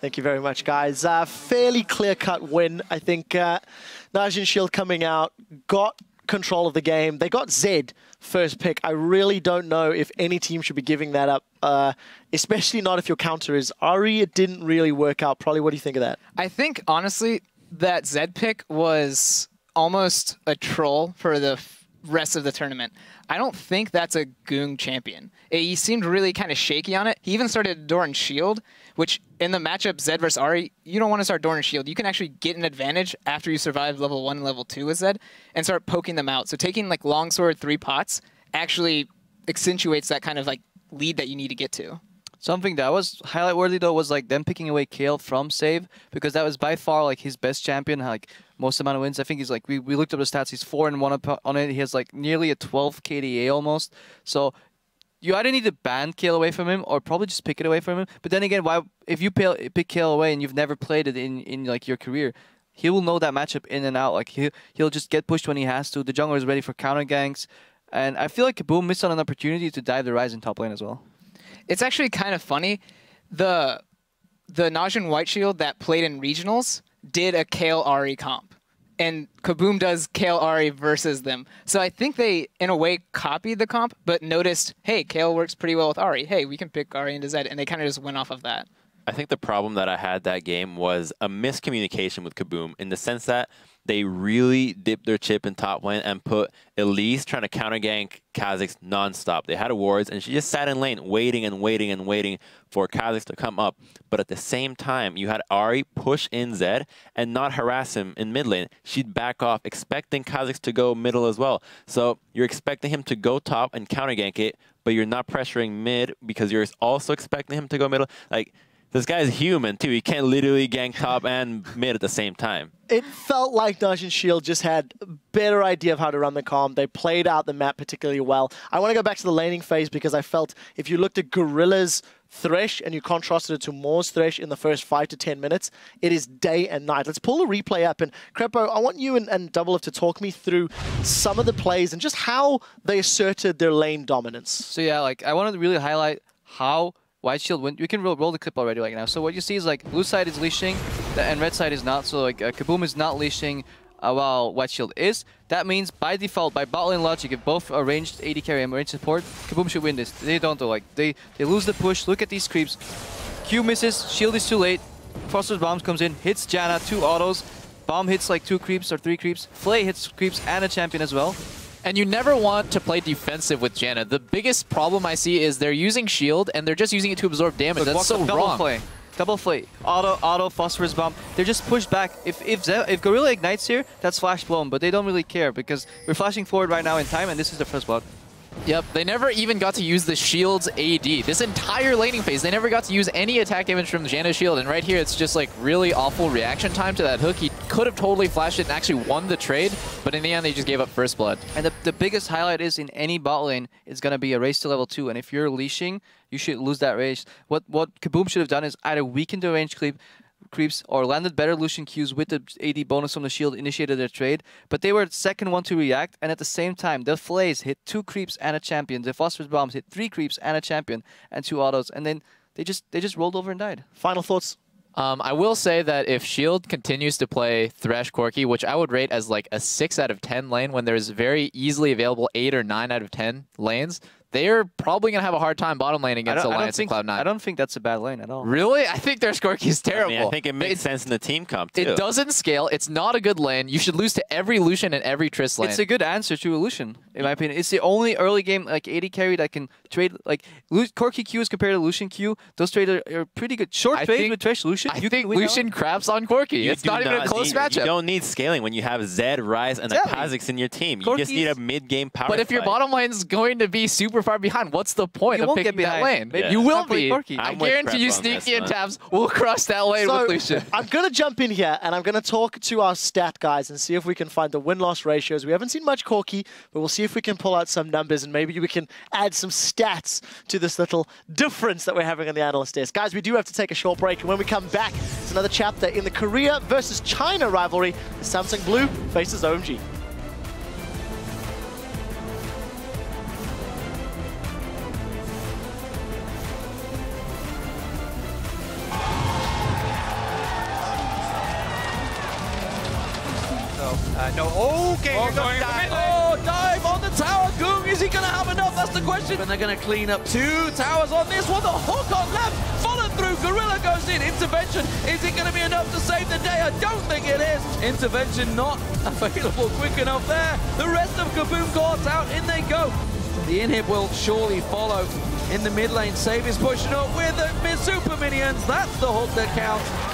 Thank you very much, guys. Fairly clear-cut win. I think NaJin Shield coming out, got control of the game. They got Zed first pick. I really don't know if any team should be giving that up, especially not if your counter is Ahri. It didn't really work out. Probably, what do you think of that? I think, honestly, that Zed pick was almost a troll for the rest of the tournament. I don't think that's a Goong champion. He seemed really kind of shaky on it. He even started Doran Shield, which in the matchup Zed versus Ahri, you don't want to start Doran Shield. You can actually get an advantage after you survive level 1 and level 2 with Zed and start poking them out. So taking like longsword 3 pots actually accentuates that kind of like lead that you need to get to. Something that was highlight worthy though was like them picking away Kale from Save, because that was by far like his best champion, like most amount of wins. I think he's like, we looked up the stats, he's 4-1 on it. He has like nearly a 12 KDA almost. So you either need to ban Kale away from him or probably just pick it away from him. But then again, why, if you pick Kale away and you've never played it in like your career, he will know that matchup in and out. Like he'll just get pushed when he has to. The jungler is ready for counter ganks. And I feel like KaBuM missed on an opportunity to dive the Ryze in top lane as well. It's actually kind of funny. The NaJin White Shield that played in regionals did a Kale Ahri comp. And KaBuM does Kale Ahri versus them. So I think they, in a way, copied the comp, but noticed, hey, Kale works pretty well with Ahri. Hey, we can pick Ahri into Zed. And they kind of just went off of that. I think the problem that I had that game was a miscommunication with KaBuM in the sense that they really dipped their chip in top lane and put Elise trying to counter gank Kha'Zix nonstop. They had wards and she just sat in lane waiting and waiting and waiting for Kha'Zix to come up. But at the same time, you had Ahri push in Zed and not harass him in mid lane. She'd back off, expecting Kha'Zix to go middle as well. So you're expecting him to go top and counter gank it, but you're not pressuring mid because you're also expecting him to go middle. Like, this guy's human, too. He can't literally gank top and mid at the same time. It felt like NaJin Shield just had a better idea of how to run the comp. They played out the map particularly well. I want to go back to the laning phase because I felt if you looked at Gorilla's Thresh and you contrasted it to Moore's Thresh in the first 5 to 10 minutes, it is day and night. Let's pull the replay up. And Crepo, I want you and Double to talk me through some of the plays and just how they asserted their lane dominance. So yeah, like I wanted to really highlight how White Shield went. We can roll the clip already right now. So what you see is like blue side is leashing and red side is not. So like KaBuM is not leashing while White Shield is. That means by default, by bot lane logic, if both are ranged AD carry and ranged support, KaBuM should win this. They don't though. Like they lose the push. Look at these creeps. Q misses. Shield is too late. Foster's bombs comes in, hits Janna, 2 autos. Bomb hits like 2 creeps or 3 creeps. Flay hits creeps and a champion as well. And you never want to play defensive with Janna. The biggest problem I see is they're using shield and they're just using it to absorb damage. That's so wrong. Double flay. Auto, phosphorus bomb. They're just pushed back. If Gorilla ignites here, that's flash blown, but they don't really care because we're flashing forward right now in time and this is the first blood. Yep, they never even got to use the shield's AD. This entire laning phase, they never got to use any attack damage from Janna's shield. And right here, it's just like really awful reaction time to that hook. He could have totally flashed it and actually won the trade, but in the end, they just gave up first blood. And the biggest highlight is in any bot lane, it's going to be a race to level 2. And if you're leashing, you should lose that race. What KaBuM should have done is either weakened the range creeps or landed better Lucian Qs with the AD bonus from the shield, initiated their trade, but they were the second one to react, and at the same time, the Flays hit 2 creeps and a champion, the Phosphorus Bombs hit 3 creeps and a champion, and 2 autos, and then they just rolled over and died. Final thoughts? I will say that if Shield continues to play Thresh Corki, which I would rate as like a 6 out of 10 lane when there's very easily available 8 or 9 out of 10 lanes, they're probably going to have a hard time bottom lane against Alliance and Cloud9. I don't think that's a bad lane at all. Really? I think their Skorky is terrible. I think it makes sense in the team comp, too. It doesn't scale. It's not a good lane. You should lose to every Lucian and every Triss lane. It's a good answer to a Lucian, in my opinion. It's the only early game like AD carry that can trade. Like Corki Q is compared to Lucian Q. Those trades are pretty good. Short trade with Thresh Lucian. I think Lucian craps on Corki. It's not even a close matchup. You don't need scaling when you have Zed, Ryze, and a Kha'Zix in your team. You just need a mid-game power But if your bottom lane's going to be super far behind, what's the point of picking that lane? Yeah. You will be. I guarantee you Sneaky and Tabs will cross that lane with Lucian. I'm going to jump in here and I'm going to talk to our stat guys and see if we can find the win-loss ratios. We haven't seen much Corki, but we'll see if we can pull out some numbers and maybe we can add some stats to this little difference that we're having on the analyst desk. Guys, we do have to take a short break, and when we come back, it's another chapter in the Korea versus China rivalry. The Samsung Blue faces OMG. No, okay, here goes dive. Oh, dive on the tower. Goong, is he going to have enough? That's the question. And they're going to clean up 2 towers on this one. The hook on left, followed through. Gorilla goes in. Intervention. Is it going to be enough to save the day? I don't think it is. Intervention not available quick enough there. The rest of KaBuM caught out. In they go. The inhib will surely follow. In the mid lane, Save is pushing up with the super minions. That's the hook that counts.